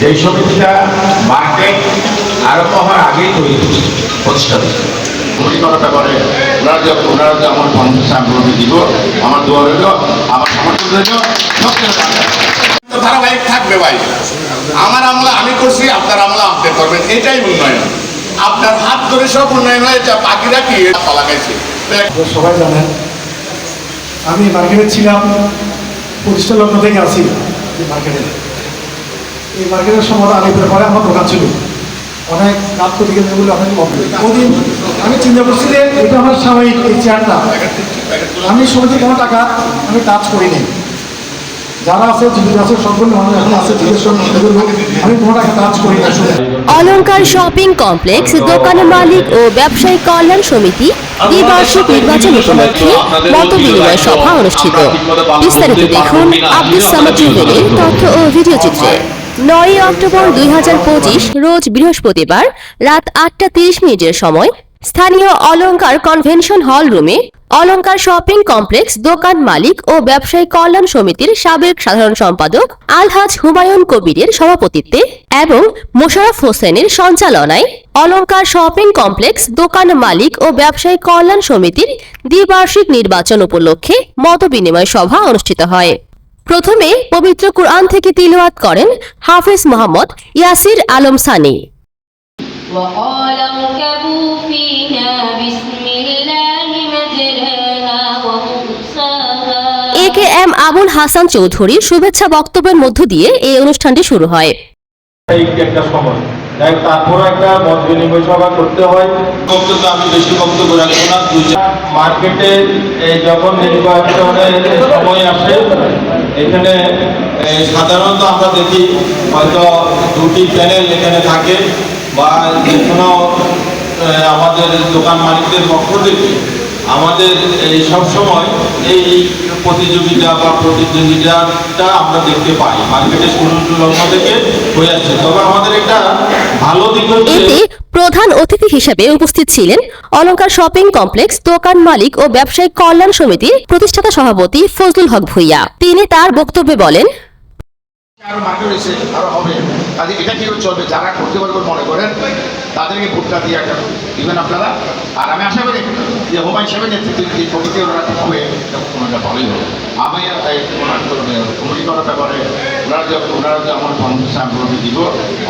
যে সমিতিটা মার্কেট আরম্ভ হওয়ার আগেই তৈরি প্রতিষ্ঠা করাটা করে ওনারা যে আমার কনফারেন্স আমি দিব, আমার দোয়া রইল, আমার সমর্থন রইল, ধারাবাহিক থাকবে ভাই। আমার আমলা আমি করছি, আপনার আমলা আপনি করবেন, এটাই উন্নয়ন। আপনার হাত ধরে সব উন্নয়ন হয়েছে, বাকিরা কি লাগাইছে। সবাই জানেন আমি মার্কেটে ছিলাম, প্রতিষ্ঠা লগ্ন থেকে আসি মার্কেটে। এই মার্কেটের সময় আলিপুর পরে আমার দোকান ছিল, অনেক কাজ করতে গেছে বলে অনেক ওদিন আমি চিন্তা করছি যে এটা আমার স্বাভাবিক এই চেয়ারটা, আমি সমিতি কোনো টাকা আমি কাজ করিনি। যারা আছে জীবিত আছে সকল মানুষ এখন আছে জিজ্ঞেস আমি কোনো টাকা কাজ করি না। অলংকার শপিং কমপ্লেক্স দোকান মালিক ও ব্যবসায়ী কল্যাণ সমিতি দ্বিবার্ষিক নির্বাচন উপলক্ষে মত বিনিময় সভা অনুষ্ঠিত। বিস্তারিত দেখুন আব্দুস সামাদ জুবেলের তথ্য ও ভিডিও চিত্রে। 9 অক্টোবর 2025 রোজ বৃহস্পতিবার রাত 8:30 সময় স্থানীয় অলংকার কনভেনশন হল রুমে অলংকার শপিং কমপ্লেক্স দোকান মালিক ও ব্যবসায়ী কল্যাণ সমিতির সাবেক সাধারণ সম্পাদক আলহাজ হুমায়ুন কবিরের সভাপতিত্বে এবং মোশাররফ হোসেনের সঞ্চালনায় অলংকার শপিং কমপ্লেক্স দোকান মালিক ও ব্যবসায়ী কল্যাণ সমিতির দ্বিবার্ষিক নির্বাচন উপলক্ষে মতবিনিময় সভা অনুষ্ঠিত হয়। প্রথমে পবিত্র কুরআন থেকে তিলাওয়াত করেন হাফেজ মোহাম্মদ ইয়াসির আলম সানি। وقال اركبوا فيها بسم الله مجراها ومرساها। AKM আবুল হাসান চৌধুরীর শুভেচ্ছা বক্তব্যের মধ্য দিয়ে এই অনুষ্ঠানটি শুরু হয়। একটা সময় তারপর একটা মত বিনিময় সভা করতে হয়। বক্তব্য আমি বেশি বক্তব্য রাখবো না। মার্কেটে যখন নির্বাচনের সময় আসে, এখানে সাধারণত আমরা দেখি হয়তো দুটি প্যানেল এখানে থাকে, বা যে কোনো আমাদের দোকান মালিকদের পক্ষ থেকে আমাদের এই সবসময় এই প্রতিযোগিতা বা প্রতিদ্বন্দ্বিতাটা আমরা দেখতে পাই মার্কেটে শুরু লগ্ন থেকে হয়ে আসছে। তবে আমাদের একটা ভালো দিক হচ্ছে এতে প্রধান অতিথি হিসেবে উপস্থিত ছিলেন অলংকার শপিং কমপ্লেক্স দোকান মালিক ও ব্যবসায়ী কল্যাণ সমিতির প্রতিষ্ঠাতা সভাপতি ফজলুল হক ভুইয়া। তিনি তার বক্তব্যে বলেন, আরো মার্কেট হয়েছে, আরো হবে, কাজে এটা কি চলবে, যারা করতে পারবেন মনে করেন তাদেরকে ভোটটা দিয়ে একটা দিবেন আপনারা। আর আমি আশা করি যে হুমায়ুন সাহেবের নেতৃত্বে যে কমিটি ওরা হবে ওনারা ভালোই হবে। আমি কমিটি করার ব্যাপারে ওনারা যে আমার কনফারেন্স আমি দিব,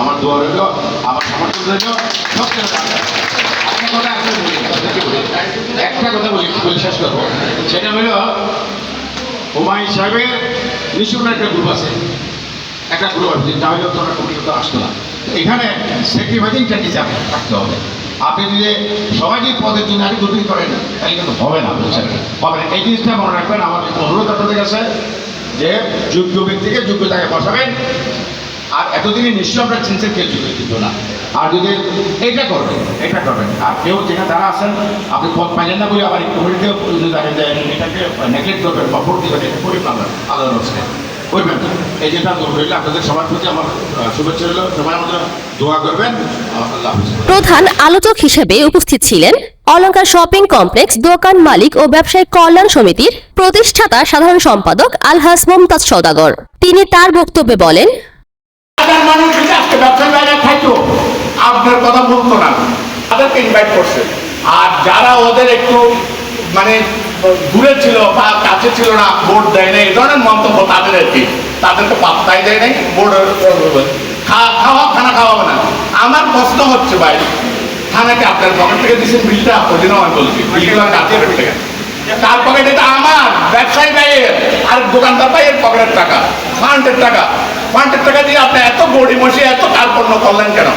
আমার দোয়া রইল, আমার সমর্থন রইল, সব একটা কথা বলি শেষ করবো, সেটা হলো হুমায়ুন সাহেবের নিশ্চয় একটা গ্রুপ আছে, একটা গ্রুপ আছে, তাহলে তো আমরা কমিটি তো আসতো না। এখানে স্যাক্রিফাইসিংটা নিচে থাকতে হবে। আপনি যদি সবাই যদি পদের জন্য আগে দুটি করেন তাহলে কিন্তু হবে না, বুঝছেন, হবে না। এই জিনিসটা মনে রাখবেন। আমার অনুরোধ আপনাদের কাছে যে যোগ্য ব্যক্তিকে যোগ্য জায়গায় বসাবেন। আর এতদিনে নিশ্চয় আমরা চিনছেন কেউ যোগ্য কিন্তু না। আর যদি এটা করবেন আর কেউ যেখানে যারা আছেন আপনি পদ পাইলেন না বলে আবার কমিটিতেও জানেন যে এটাকে নেগলেক্ট করবেন বা ভোট দেবেন, এটা করি না আলাদা অবস্থায় করবেন না। এই যেটা রইল আপনাদের সবার প্রতি আমার শুভেচ্ছা রইল, সবাই আমাদের দোয়া করবেন। আল্লাহ হাফেজ। প্রধান আলোচক হিসেবে উপস্থিত ছিলেন অলংকার শপিং কমপ্লেক্স দোকান মালিক ও ব্যবসায়ী কল্যাণ সমিতির প্রতিষ্ঠাতা সাধারণ সম্পাদক আলহাজ মুমতাজ সওদাগর। তিনি তার বক্তব্যে বলেন, মানুষ যদি আজকে ব্যবসায়ী বাইরে খাইতো আপনার কথা বলতো না, তাদেরকে ইনভাইট করছে। আর যারা ওদের একটু মানে দূরে ছিল বা কাছে ছিল না, ভোট দেয় নাই, এই ধরনের মন্তব্য তাদের আর কি, তাদেরকে পাত্তাই দেয় নাই। ভোট খানা খাওয়াবে না। আমার প্রশ্ন হচ্ছে ভাই, খানাকে আপনার পকেট থেকে দিচ্ছেন বিলটা? ওই দিনও আমি বলছি বিলগুলো কাজের থেকে তার পকেট, এটা আমার ব্যবসায়ী ভাইয়ের আর দোকানদার ভাইয়ের পকেটের টাকা, ফান্ডের টাকা দিয়ে আপনি এত গড়ি মশি এত কার্পণ্য করলেন কেন?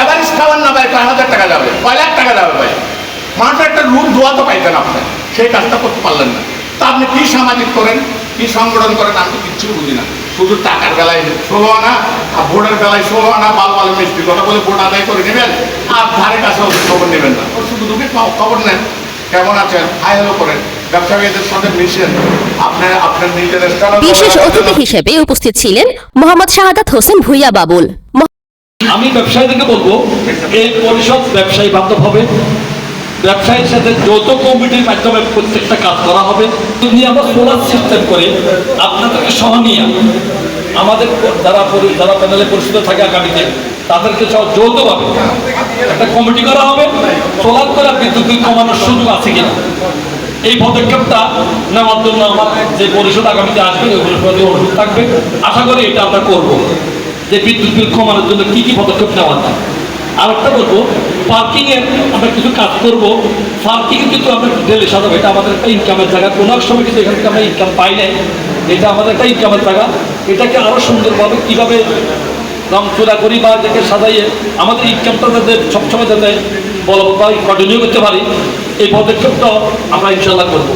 এভারেজ খাওয়ান না ভাই, 4,000 টাকা যাবে, 5 লাখ টাকা যাবে ভাই। মানুষের একটা রূপ দোয়া তো পাইতেন আপনি, সেই কাজটা করতে পারলেন না। তা আপনি কি সামাজিক করেন, কি সংগঠন করেন, আমি তো কিচ্ছু বুঝি না। শুধু টাকার বেলায় 16 আনা আর ভোটের বেলায় 16 আনা বাল মিষ্টি কথা বলে ভোট আদায় করে নেবেন, আর ধারে কাছে খবর নেবেন না। শুধু দুঃখে খবর নেন, কেমন আছেন, হাই হ্যালো করেন, ব্যবসায়ীদের সাথে মিশেন, আপনার নিজের। বিশেষ অতিথি হিসেবে উপস্থিত ছিলেন মোহাম্মদ শাহাদাত হোসেন ভুইয়া বাবুল। আমি ব্যবসায়ীদেরকে বলবো এই পরিষদ ব্যবসায়ী বান্ধব হবে, ব্যবসায়ীর সাথে যৌথ কমিটির মাধ্যমে প্রত্যেকটা কাজ করা হবে। যদি আমরা সোলার সিস্টেম করে আপনাদেরকে সহ নিয়ে আমাদের যারা প্যানেলে পরিচিত থাকে আগামীতে তাদেরকে সব যৌথভাবে একটা কমিটি করা হবে, সোলার করে বিদ্যুৎ বিল কমানোর সুযোগ আছে কিনা এই পদক্ষেপটা নেওয়ার জন্য আমার যে পরিষদ আগামীতে আসবে ওই পরিষদে অনুরোধ থাকবে। আশা করি এটা আমরা করব, যে বিদ্যুৎ বিল কমানোর জন্য কি কি পদক্ষেপ নেওয়া যায়। আর একটা বলবো, পার্কিং এর আমরা কিছু কাজ করবো। পার্কিং কিন্তু আমরা ডেলি সাজাবো, এটা আমাদের একটা ইনকামের জায়গা। কোনো এক সময় কিন্তু এখান থেকে আমরা ইনকাম পাই নাই, এটা আমাদের একটা ইনকামের জায়গা। এটাকে আরো সুন্দরভাবে কিভাবে রং চূড়া করি বা এটাকে সাজাইয়ে আমাদের ইনকামটা যাতে সবসময় যাতে বলবৎ বা কন্টিনিউ করতে পারি, এই পদক্ষেপটাও আমরা ইনশাল্লাহ করবো।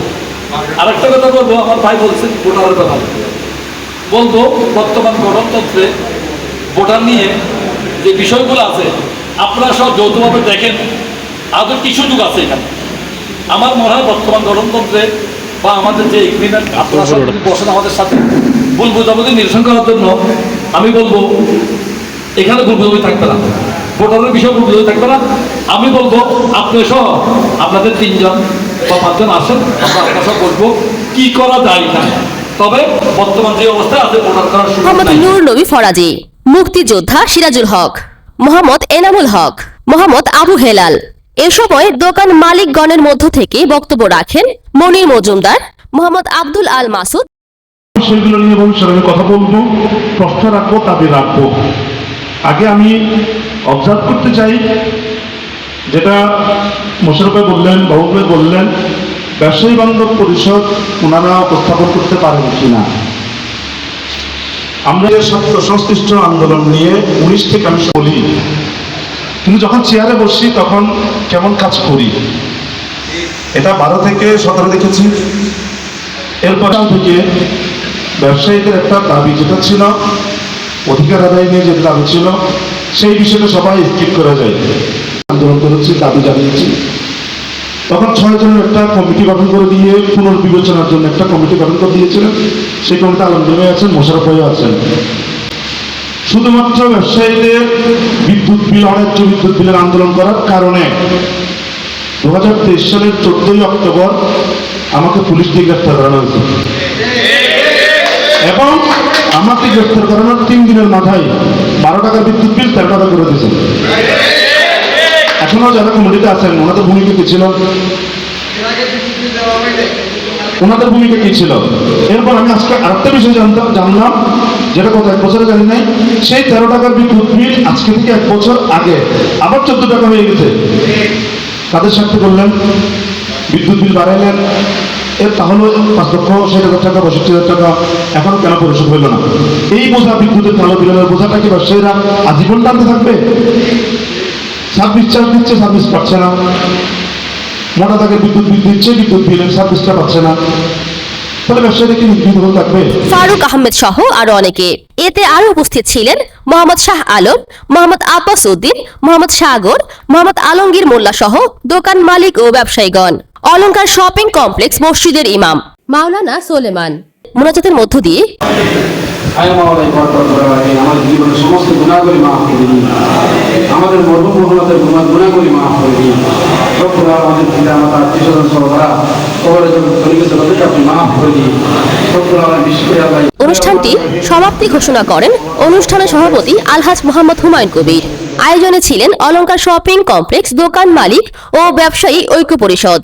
আর একটা কথা বলবো, আমার ভাই বলছেন ভোটারের কথা বলবো। বর্তমান গণতন্ত্রে ভোটার নিয়ে যে বিষয়গুলো আছে আপনারা সব যৌথভাবে দেখেন, আদৌ কি সুযোগ আছে এখানে। আমার মনে হয় বর্তমান গণতন্ত্রে বা আমাদের যে এগ্রিমেন্ট আপনারা সব যদি বসেন আমাদের সাথে ভুল বোঝাবুঝি নিরসন করার জন্য, আমি বলবো এখানে ভুল বোঝাবুঝি থাকবে না, ভোটারের বিষয়ে ভুল বোঝাবুঝি থাকবে না। আমি বলবো আপনি সহ আপনাদের 3 জন বা 5 জন আসেন, আমরা আপনার সব বলবো কি করা যায় না। তবে বর্তমান যে অবস্থা আছে ভোটার করার সুযোগ মোহাম্মদ নাই। নূর নবী ফরাজি, মুক্তিযোদ্ধা সিরাজুল হক, মোহাম্মদ এনামুল হক, মোহাম্মদ আবু হেলাল। এ সময় দোকান মালিকগণের মধ্য থেকে বক্তব্য রাখেন মনির মজুমদার, মোহাম্মদ আব্দুল আল মাসুদ। সেগুলো নিয়ে ভবিষ্যতে আমি কথা বলবো, প্রশ্ন রাখবো, দাবি রাখবো। আগে আমি অবজার্ভ করতে চাই, যেটা মোশাররফ ভাই বললেন, বাবু ভাই বললেন, ব্যবসায়ী বান্ধব পরিষদ ওনারা উপস্থাপন করতে পারেন কিনা। আমরা স্বার্থ সংশ্লিষ্ট আন্দোলন নিয়ে 19 থেকে আমি বলি, কিন্তু যখন চেয়ারে বসি তখন কেমন কাজ করি, এটা 12 থেকে 17 দেখেছি। এরপর থেকে ব্যবসায়ীদের একটা দাবি যেটা ছিল, অধিকার আদায় নিয়ে যেটা দাবি ছিল, সেই বিষয়টা সবাই স্কিপ করা যায়। আন্দোলন করেছি, দাবি জানিয়েছি। তখন 6 জনের একটা কমিটি গঠন করে দিয়ে পুনর্বিবেচনার জন্য একটা কমিটি গঠন করে দিয়েছিলেন। সেই কমিটি আলমগীর ভাই আছেন, মোশাররফ ভাই আছেন। শুধুমাত্র ব্যবসায়ীদের বিদ্যুৎ বিল, অন্যায্য বিদ্যুৎ বিলের আন্দোলন করার কারণে 2023 সালের 14ই অক্টোবর আমাকে পুলিশ দিয়ে গ্রেফতার করানো হয়েছে, এবং আমাকে গ্রেফতার করানোর 3 দিনের মাথায় 12 টাকার বিদ্যুৎ বিল 13 টাকা করে দিয়েছে। এখনো যারা কমিটিতে আছেন ওনাদের ভূমিকা কি ছিল, ওনাদের ভূমিকা কি ছিল। এরপর আমি আজকে আরেকটা বিষয় জানলাম, যেটা গত 1 বছরে জানি নাই। সেই 13 টাকার বিদ্যুৎ বিল আজকে থেকে 1 বছর আগে আবার 14 টাকা হয়ে গেছে। তাদের সাথে বললেন, বিদ্যুৎ বিল বাড়াইলেন, এর তাহলে 5,60,000 টাকা, 62,000 টাকা এখনো কেন পরিশোধ হইল না? এই বোঝা, বিদ্যুতের কালো বিলের বোঝাটা কি ব্যবসায়ীরা আজীবন টানতে থাকবে? সার্ভিস চার্জ দিচ্ছে, সার্ভিস পাচ্ছে না। মোটা দাগের বিদ্যুৎ বিল দিচ্ছে, বিদ্যুৎ বিলের সার্ভিসটা পাচ্ছে না। তাহলে ব্যবসায়ীরা কি নির্বিঘ্ন থাকবে? ফারুক আহমেদ সহ আরো অনেকে। এতে আরো উপস্থিত ছিলেন মোহাম্মদ শাহ আলম, মোহাম্মদ আব্বাস উদ্দিন, মোহাম্মদ সাগর, মোহাম্মদ আলমগীর মোল্লা সহ দোকান মালিক ও ব্যবসায়ীগণ। অলংকার শপিং কমপ্লেক্স মসজিদের ইমাম মাওলানা সোলেমান মোনাজাতের মধ্য দিয়ে আমাদের জীবনের সমস্ত গুণাগুলি মাফ করে দিন, আমাদের মর্মমহলাদের গুণাগুলি মাফ করে দিন। আমাদের পিতা মাতা আত্মীয়-স্বজন সহরা কবরে যখন তরিকে তাদেরকে আপনি মাফ করে দিন। অনুষ্ঠানটি সমাপ্তি ঘোষণা করেন অনুষ্ঠানের সভাপতি আলহাজ মোহাম্মদ হুমায়ুন কবির। আয়োজনে ছিলেন অলংকার শপিং কমপ্লেক্স দোকান মালিক ও ব্যবসায়ী ঐক্য পরিষদ।